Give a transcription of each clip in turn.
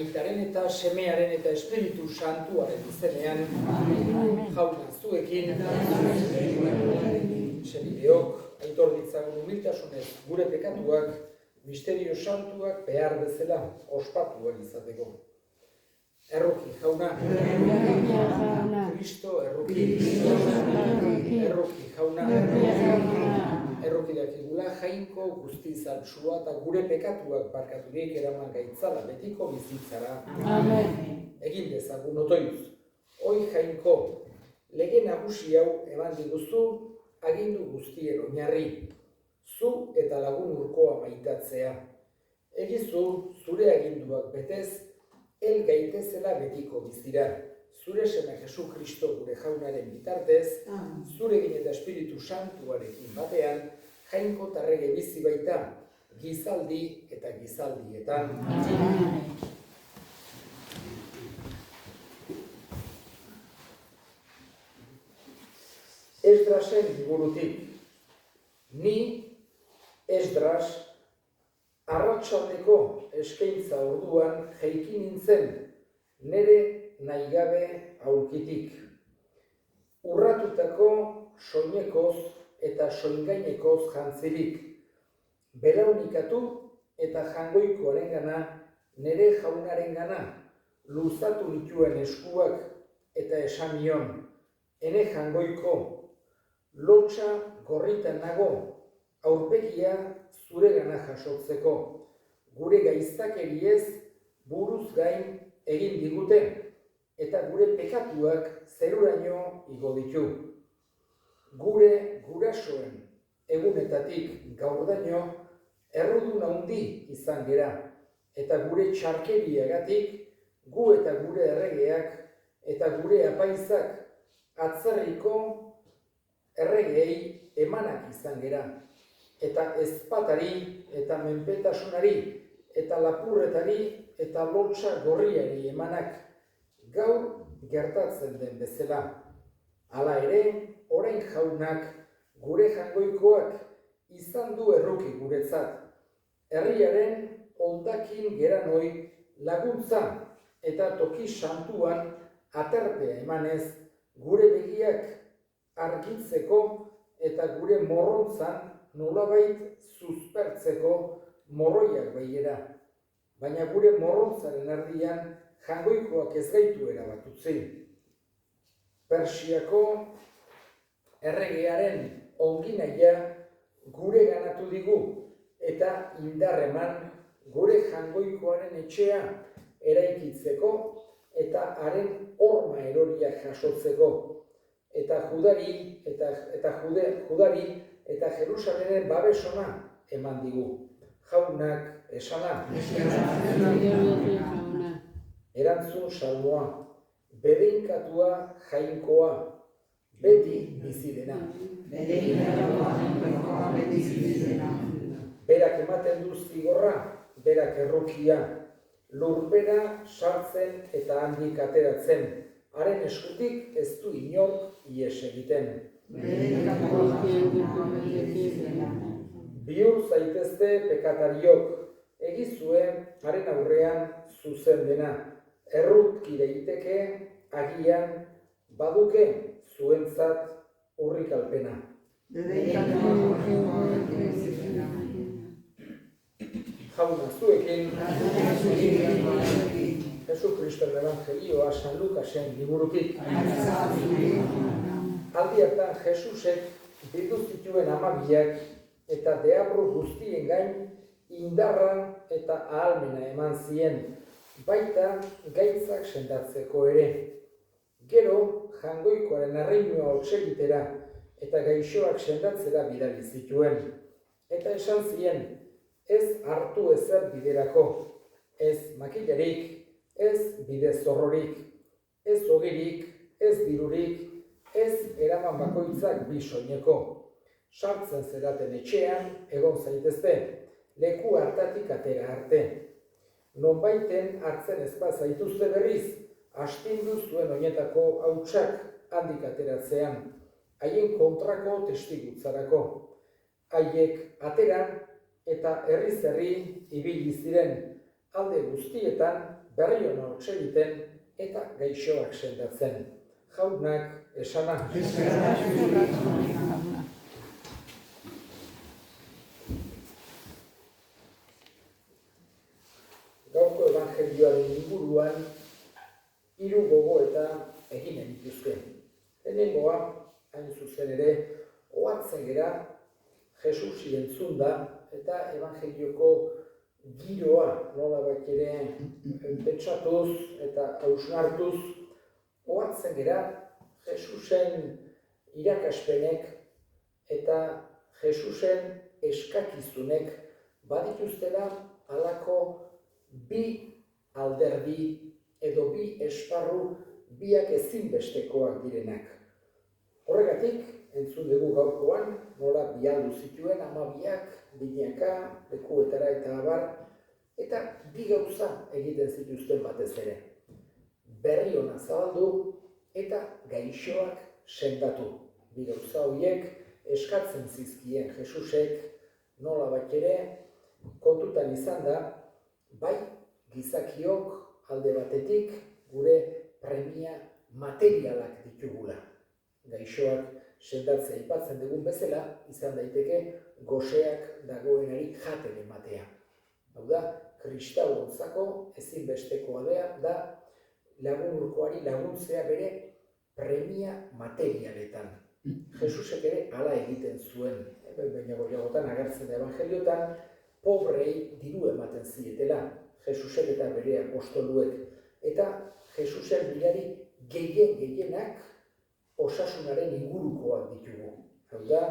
Aitaren eta Semearen eta Espiritu Santuaren izenean, jauna zuekin, senideok, aitor ditzagun humiltasunez gure pekatuak, misterio santuak behar bezala ospatuak izateko. Erruki, jauna. Kristo, erruki. Erruki, jauna. Erruki dakigula jainko guztiz altsua eta gure pekatuak barkaturik eraman gaitzala betiko bizitzara. Amen. Egin dezagun otoitz. Hoi jainko, lege nagusi hau eman diguzu agindu guztien oinarri. Zu eta lagun urkoa maitatzea. Egizu zure aginduak betez, el gaitezela betiko bizira. Zure seme Jesu Kristo gure jaunaren bitartez, zuregin eta Espiritu Santuarekin batean, jainko tarrege bizi baita, gizaldi eta gizaldietan. Esdrasen liburutik. Ni, Esdras, arratsaldeko eskaintza orduan jaiki nintzen, nere nahigabe aurkitik. Urratutako soinekoz eta soingainekoz jantzirik. Belaunikatu eta jangoikoarengana, nere jaunarengana, luzatu nituen eskuak eta esanion, ene jangoiko, lotxa gorritan nago, aurpegia zuregana jasotzeko, gure gaiztakeriez buruz gain egin digute, eta gure pekatuak zeruraino igo ditu. Gure gurasoen egunetatik gaurdaino errudun handi izan gera, eta gure txarkeriagatik gu eta gure erregeak eta gure apaizak atzerriko erregei emanak izan gera. Eta ezpatari, eta menpetasunari, eta lapurretari, eta lotxa gorriari emanak gaur gertatzen den bezala. Hala ere, orain jaunak, gure jangoikoak, izan du erruki guretzat. Herriaren hondakin geranoi laguntza eta toki santuan aterpea emanez, gure begiak argitzeko eta gure morrontzan nolabait zuzpertzeko morroiak baiera. Baina gure morrontzaren erdian jangoikoak ez gaitu erabatutzi. Persiako erregearen onginaia gure ganatu digu eta indarreman gure jangoikoaren etxea eraikitzeko eta haren horma eroria jasotzeko. Eta Judari eta Jerusalenen babesona eman digu. Jaunak esana. Erantzun salmoa. Bedeinkatua jainkoa. Beti bizi dena. Berak ematen du zigorra, berak errukia. Lurbera sartzen eta handik ateratzen. Haren eskutik ez du inork ihes egiten. Bihur zaitezte pekatariok, egizue haren aurrean zuzen dena. Errutki daiteke agian baduke zuentzat urrikalpena. Jauna zuekin, Jesu Kristoren Evangelioa San Lukasen liburutik. Aldi hartan Jesusek bildu zituen hamabiak eta deabru guztien gain indarra eta ahalmena eman zien, baita gaitzak sendatzeko ere. Gero, jangoikoaren arreinua hotsegitera eta gaixoak sendatzera bidali zituen. Eta esan zien, ez hartu ezer biderako, ez makilarik, ez bide zorrorik, ez ogirik, ez dirurik, ez eraman bakoitzak bi soineko. Sartzen zeraten etxean, egon zaitezte, leku hartatik atera arte. Nonbaiten hartzen ezpa zaituzte berriz, astindu zuen oinetako hautsak handik ateratzean, haien kontrako testigutzarako. Haiek ateran eta herriz herri ibili ziren, alde guztietan berri ona hots egiten eta gaixoak sendatzen. Jaunak esana. Gaurko evangelioaren inguruan 3 gogoeta eginen dituzte. Lehenengoa, hain zuzen ere, ohartzen gera Jesusi entzunda eta evangelioko giroa nolabait ere pentsatuz eta hausnartuz, ohartzen gera Jesusen irakaspenek eta Jesusen eskakizunek badituztela halako bi alderdi edo bi esparru biak ezinbestekoak direnak. Horregatik, entzun dugu gaurkoan, nola bialdu zituen 12ak, binaka, lekuetara eta abar, eta bi gauza egiten zituzten batez ere. Berri ona zabaldu eta gaixoak sendatu. Bi gauza horiek eskatzen zizkien Jesusek nolabait ere kontutan izan da, bai gizakiok alde batetik gure premia materialak ditugula. Gaixoak sendatzea aipatzen dugun bezala, izan daiteke goseak dagoenari jaten ematea. Hau da, kristauontzako ezinbestekoa da lagunurkoari laguntzea bere premia materialetan. Jesusek ere hala egiten zuen, baina gehiagotan agertzen da evangeliotan, pobrei diru ematen zietela, Jesusek eta bere apostoluek. Eta Jesusen bilari gehienak osasunaren ingurukoak ditugu. Hau da,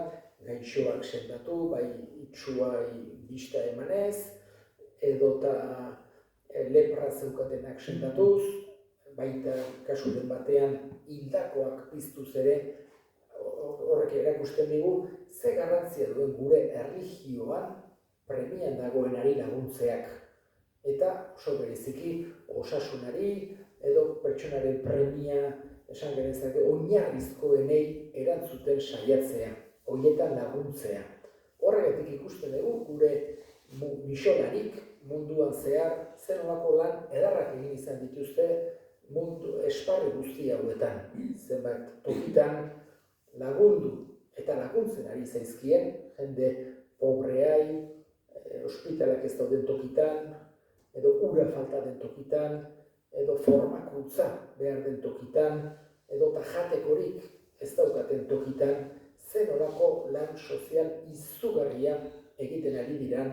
gaixoak sendatu, bai itsuai bista emanez, edota lepra zeukatenak sendatuz, baita kasuren batean hildakoak piztuz ere, horrek erakusten digu, ze garrantzia duen gure erlijioan premian dagoenari laguntzeak. Eta oso bereziki osasunari edo pertsonaren premia esan genezake oinarrizkoenei erantzuten saiatzea, horietan laguntzea. Horregatik ikusten dugu gure misionarik munduan zehar zenolako lan edarrak egin izan dituzte mundu esparru guzti hauetan. Zenbat tokitan lagundu eta laguntzen ari zaizkien jende pobreai, ospitalak ez dauden tokitan, edo ura falta den tokitan, edo formakuntza behar den tokitan, edo jatekorik ez daukaten tokitan, zenolako lan sozial izugarria egiten ari diran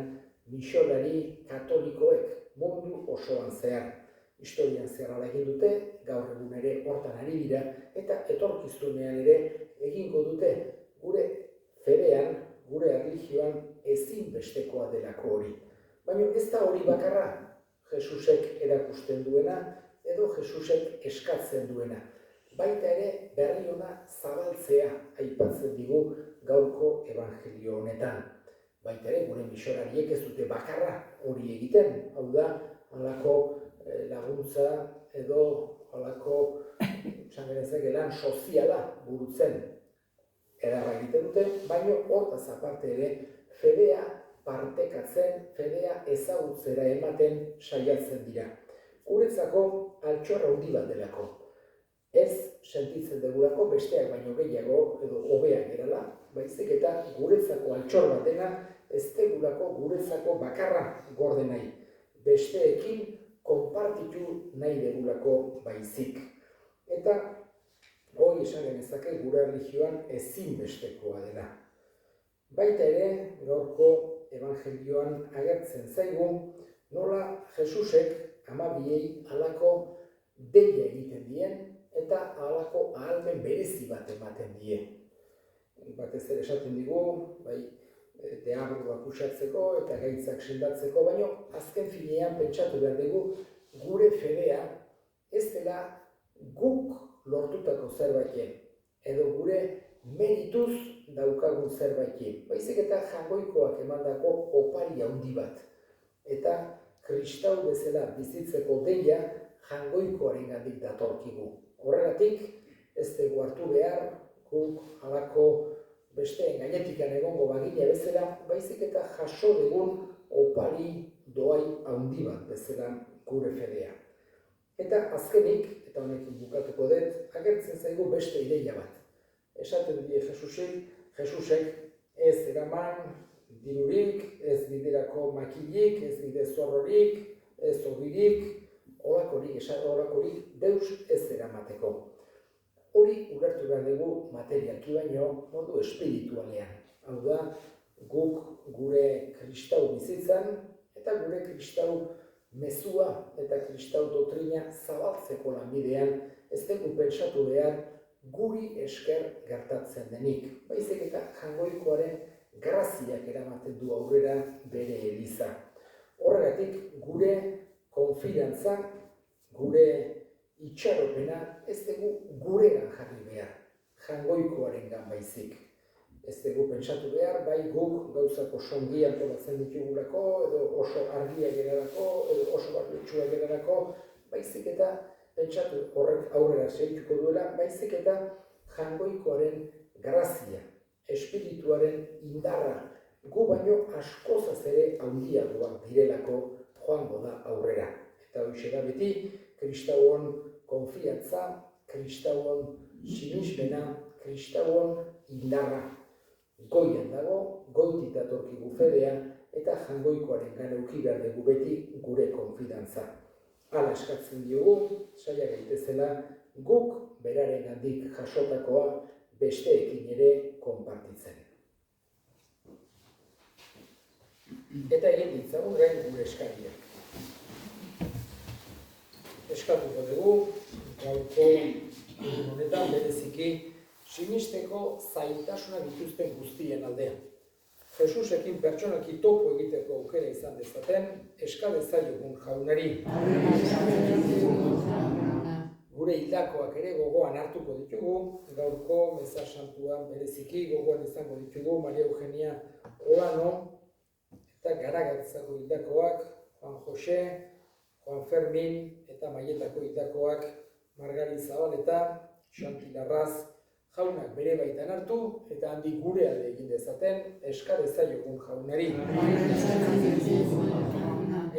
misionari katolikoek mundu osoan zehar. Historian zehar ala egin dute, gaur egun ere hortan ari dira, eta etorkizunean ere egingo dute gure fedean, gure erlijioan ezinbestekoa delako hori. Baina ez da hori bakarra Jesusek erakusten duena edo Jesusek eskatzen duena. Baita ere berri ona zabaltzea aipatzen digu gaurko evangelio honetan. Baita ere gure misionariek ez dute bakarra hori egiten, hau da, halako laguntza edo halako lan soziala burutzen edarra egiten dute, baina hortaz aparte ere fedea partekatzen, fedea ezagutzera ematen saiatzen dira. Guretzako altxor handi bat delako. Ez sentitzen dugulako besteak baino gehiago edo hobeak gerala, baizik eta guretzako altxor bat dena ez dugulako guretzako bakarra gorde nahi. Besteekin konpartitu nahi dugulako baizik. Eta hori esan genezake gure erlijioan ezinbestekoa dela. Baita ere, gaurko evangelioan agertzen zaigu, nola Jesusek 12ei halako deia egiten dien eta halako ahalmen berezi bat ematen die. Batez ere esaten digu, deabruak usatzeko eta gaitzak sendatzeko, baina azken finean pentsatu behar dugu gure fedea ez dela guk lortutako zerbaiten, edo gure merituz daukagun zerbaitin. Baizik eta jangoikoak emandako opari handi bat. Eta kristau bezala bizitzeko deia jangoikoarengandik datorkigu. Horregatik ez dugu hartu behar, guk halako besteen gainetikan egongo bagina bezala, baizik eta jaso dugun opari doai handi bat bezala gure fedea. Eta azkenik, eta honekin bukatuko dut, agertzen zaigu beste ideia bat. Esaten die Jesusek ez eraman dirurik, ez biderako makilik, ez bide zorrorik, ez ogirik, holakorik deus ez eramateko. Hori ulertu behar dugu materialki baino modu espiritualean. Hau da, guk gure kristau bizitzan eta gure kristau mezua eta kristau doktrina zabaltzeko lanbidean ez dugu pentsatu behar guri esker gertatzen denik. Baizik eta Jaungoikoaren graziak eramaten du aurrera bere eliza. Horregatik gure konfidantza, gure itxaropena ez dugu guregan jarri behar, Jaungoikoarengan baizik. Ez dugu pentsatu behar, bai guk gauzak oso ongi antolatzen ditugulako, edo oso argia gerarako, edo oso barbitsua gerarako, baizik eta pentsatu horrek aurrera segituko duela, baizik eta Jaungoikoaren grazia, espirituaren indarra, gu baino askozaz ere handiagoak direlako joango da aurrera. Eta hoxe da beti, kristauon konfiantza, kristauon sinismena, kristauon indarra. Goian dago, goitik datorkigu fedea, eta Jaungoikoaren euki behar dugu beti gure konfidantza. Hala eskatzen diogu, saia gaitezela, guk berarengandik jasotakoa besteekin ere konpartitzen. Eta egin ditzagun gain gure eskariak. Eskatuko dugu, gaurko egun honetan bereziki sinisteko zailtasuna dituzten guztien aldean. Jesusekin pertsonaki topo egiteko aukera izan dezaten, eska dezaiogun Jaunari. Gure hildakoak ere gogoan hartuko ditugu, gaurko meza santuan bereziki gogoan izango ditugu Maria Eugenia Olano eta Garagatzako hildakoak Juan Jose, Juan Fermin eta Maietako hildakoak Margarit Zabaleta, Xanti Larraz, Jaunak bere baitan hartu eta handik gure alde egin dezaten eska dezaiogun Jaunari.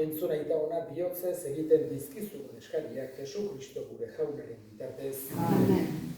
Entzuna eta ona bihotzez egiten dizkizugun eskariak Jesu Kristo gure Jaunaren bitartez. Amen.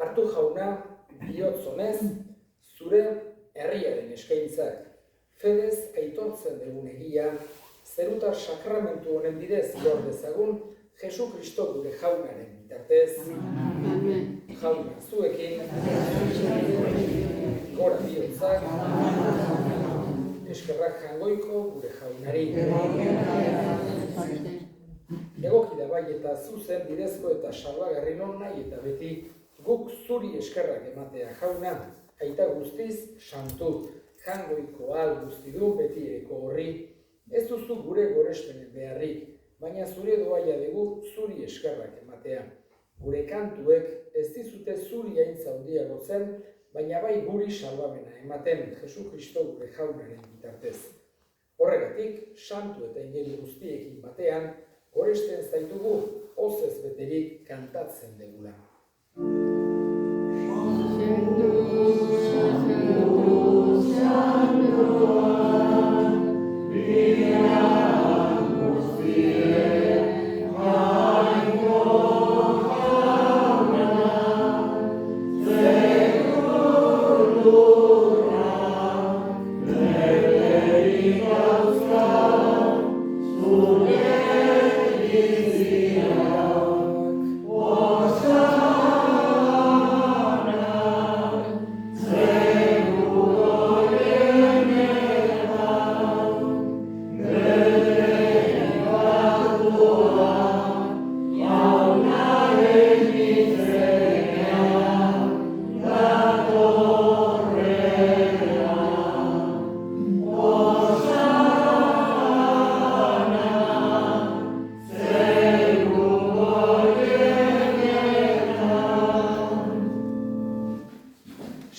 Hartu Jauna, bihotz honez, zure herriaren eskaintzak. Fedez aitortzen dugun egia, zerutar sakramentu honen bidez lor dezagun, Jesu Kristo gure Jaunaren bitartez. Amen. Jauna zuekin, gora bihotzak, eskerrak Jaungoiko gure Jaunari. Egoki da bai eta zuzen bidezko eta salbagarri non nahi eta beti guk zuri eskerrak ematea Jauna, aita guztiz santu, Jaungoiko al guztidu betireko horri, ez duzu gure gorespenen beharrik, baina zure doaia dugu zuri eskerrak ematea. Gure kantuek ez dizute zuri haintza handiago zen, baina bai guri salbamena ematen Jesu Kristo gure Jaunaren bitartez. Horregatik, santu eta ingelu guztiekin batean, goresten zaitugu, hozez beterik kantatzen degula.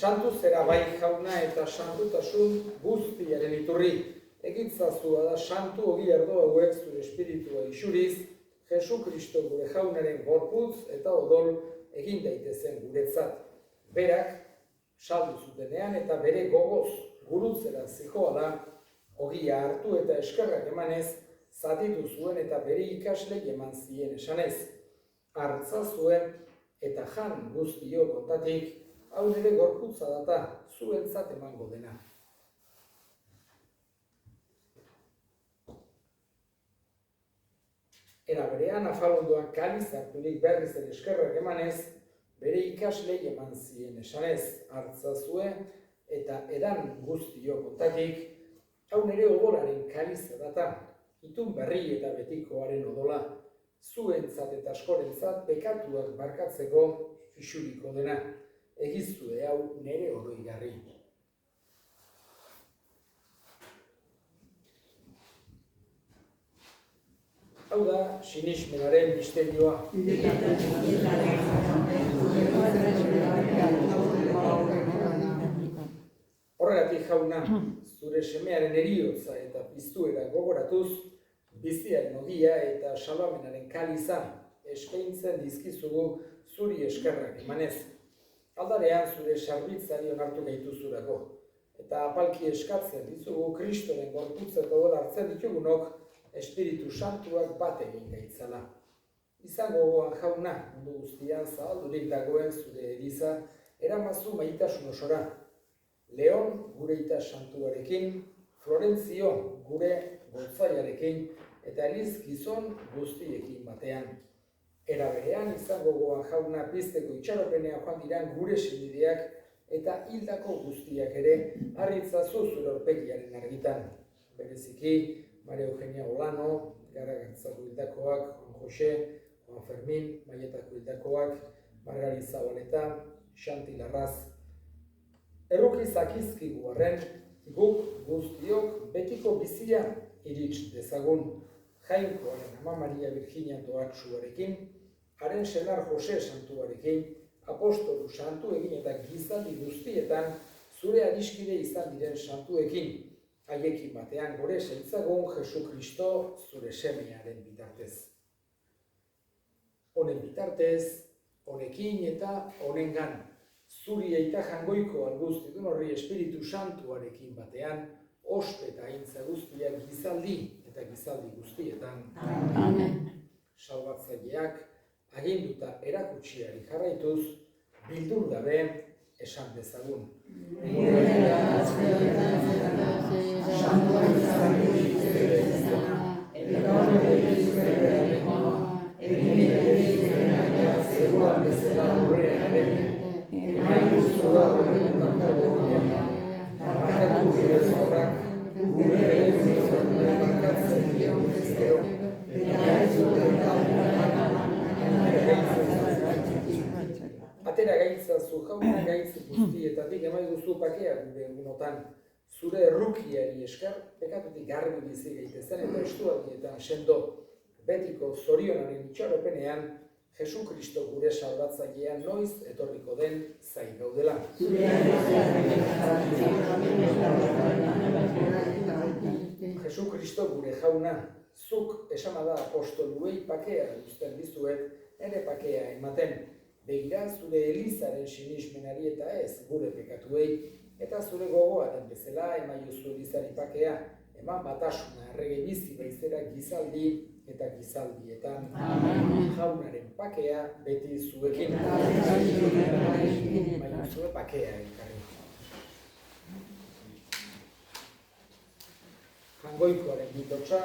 Santu zera bai jauna eta santutasun guztiaren iturri. Egitzazua da santu ogi ardo hauek zure espiritua isuriz, Jesu Kristo gure jaunaren gorputz eta odol egin daitezen guretzat. Berak saldu zutenean eta bere gogoz gurutzera zihoala, ogia hartu eta eskerrak emanez, zatitu zuen eta bere ikasle eman zien esanez. Hartza zuen eta jan guztiok ontatik, hau nire gorputza data zuentzat emango dena. Era berean, afalondoan kaliz harturik berriz ere eskerrak emanez, bere ikaslei eman zien esanez. Hartza zuen eta edan guztiok ontatik, hau nire odolaren kaliza data, itun berri eta betikoaren odola, zuentzat eta askorentzat pekatuak barkatzeko isuriko dena. Egizue hau nire oroigarri. Hau da sinismenaren misterioa. Horregatik jauna, zure semearen heriotza eta piztuera gogoratuz, biziaren ogia eta salamenaren kaliza eskaintzen dizkizugu zuri eskerrak emanez. Aldarean zure sarbitzari onartu gaituzurako, eta apalki eskatzen dizugu Kristoren gorputza eta odol hartzen ditugunok Espiritu Santuak bat egin gaitzala. Izango gogoan jauna, mundu guztian zabaldurik dagoen zure eliza, eramazu maitasun osora. Leon gure ita santuarekin, Florentzio gure gotzaiarekin, eta Eliz gizon guztiekin batean. Era berean izango gogoan jauna pizteko itxaropenean joan diran gure senideak eta hildako guztiak ere harritzazu zure aurpegiaren argitan. Bereziki, Maria Eugenia Olano, Garagartzako hildakoak, Juan Jose, Juan Fermin, Maietako hildakoak, Margari Zabaleta, Xanti Larraz. Erruki zakizkigu arren, guk guztiok betiko bizia irits dezagun. Jainkoaren ama Maria Virginia Doatsuarekin, haren senar Jose Santuarekin, apostolu santu egin eta gizaldi guztietan zure adiskide izan diren santuekin, haiekin batean gore zeitzagun Jesu Kristo zure semearen bitartez. Honen bitartez, honekin eta honengan, zuri eta jangoiko alguztidun horri Espiritu Santuarekin batean, ospe eta aintza guztiak gizaldi eta gizaldi guztietan. Amen. Salbatzaileak, aginduta erakutsiari jarraituz, bildur gabe esan dezagun. Atera gaitzazu, jauna gaitz guztietatik emai guztu pakea gure egunotan. Zure errukiari eskar, pekatutik garbi bizi gaitezen eta estualdietan sendo. Betiko zorionaren itxaropenean, Jesu Kristo gure salbatzailean noiz etorriko den zain gaudela. Jesu Kristo gure jauna, zuk esamada apostoluei pakea guztien dizuet, ere pakea ematen. Begira zure elizaren sinismenari eta ez gure pekatuei, eta zure gogoaren bezala emaiozu elizari pakea, eman batasuna errege bizi baizera gizaldi eta gizaldietan. Jaunaren pakea beti zuekin. Emaiozu pakea elkarri. Jangoikoaren bitotxa,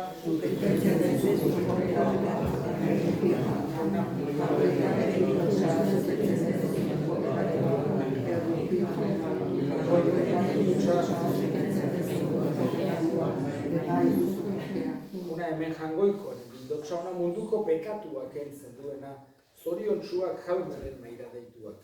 una hemen jangoikoaren bitotxa, una munduko pekatuak entzen duena, zoriontsuak jaunaren maira deituak.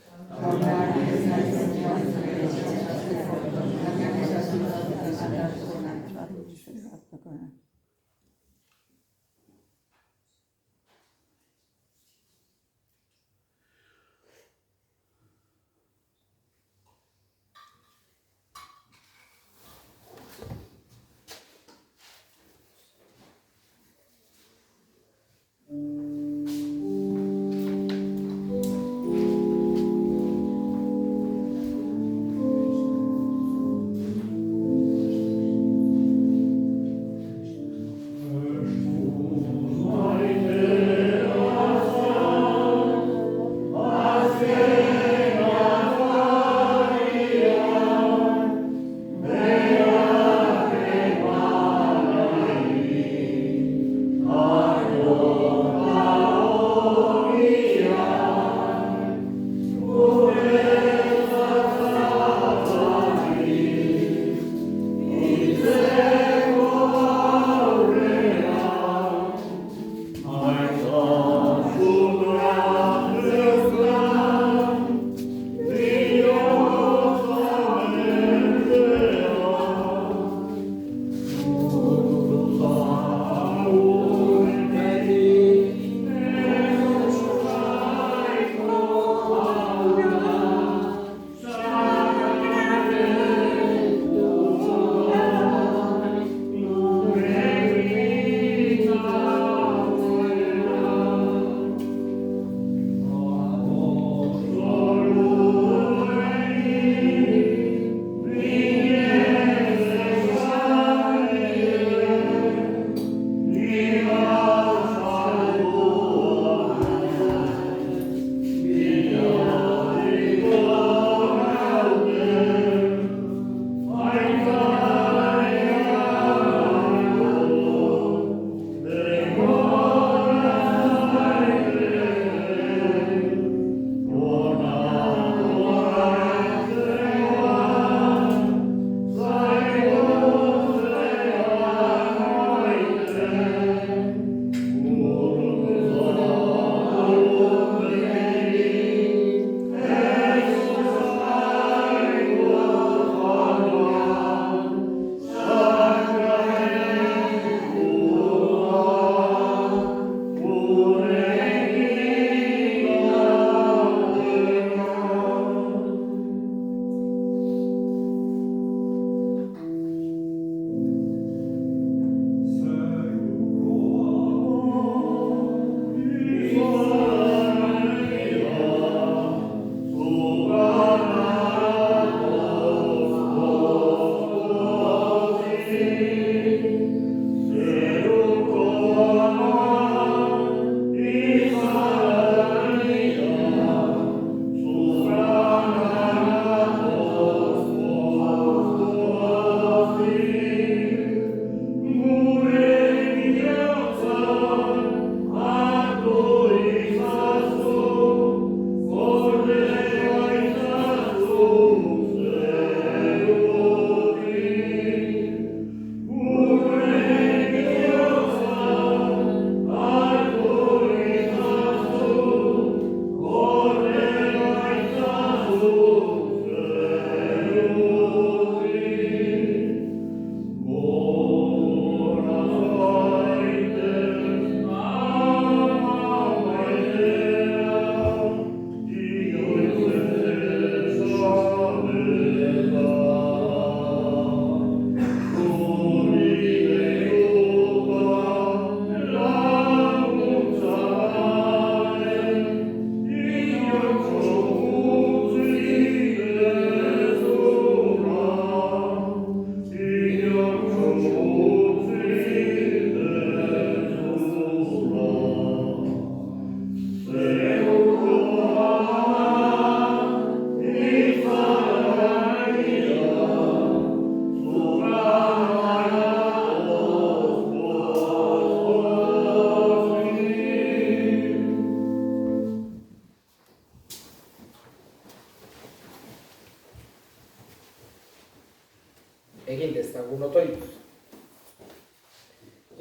egin dezagun otoitz.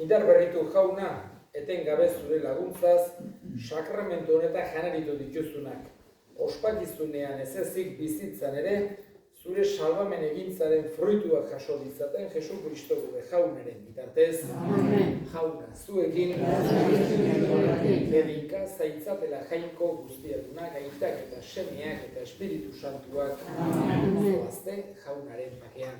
Indar berritu jauna, etengabe zure laguntzaz, sakramentu honetan janaritu dituzunak. Ospakizunean ez ezik bizitzan ere, zure salbamen egintzaren fruitua jaso ditzaten Jesu Kristo gure jaunaren bitartez. Jauna, zuekin, bedinka zaitzatela jainko guztiadunak, aitak eta semeak eta Espiritu Santuak, zoazte jaunaren bakean.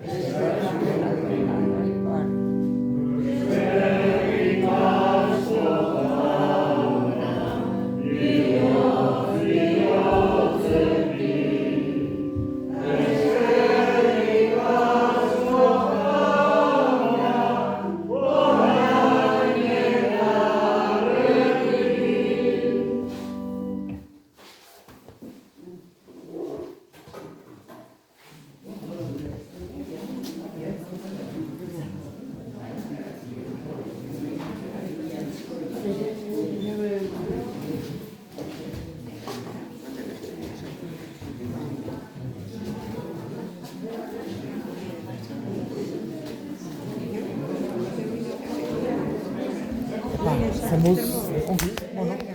Hacemos, bueno,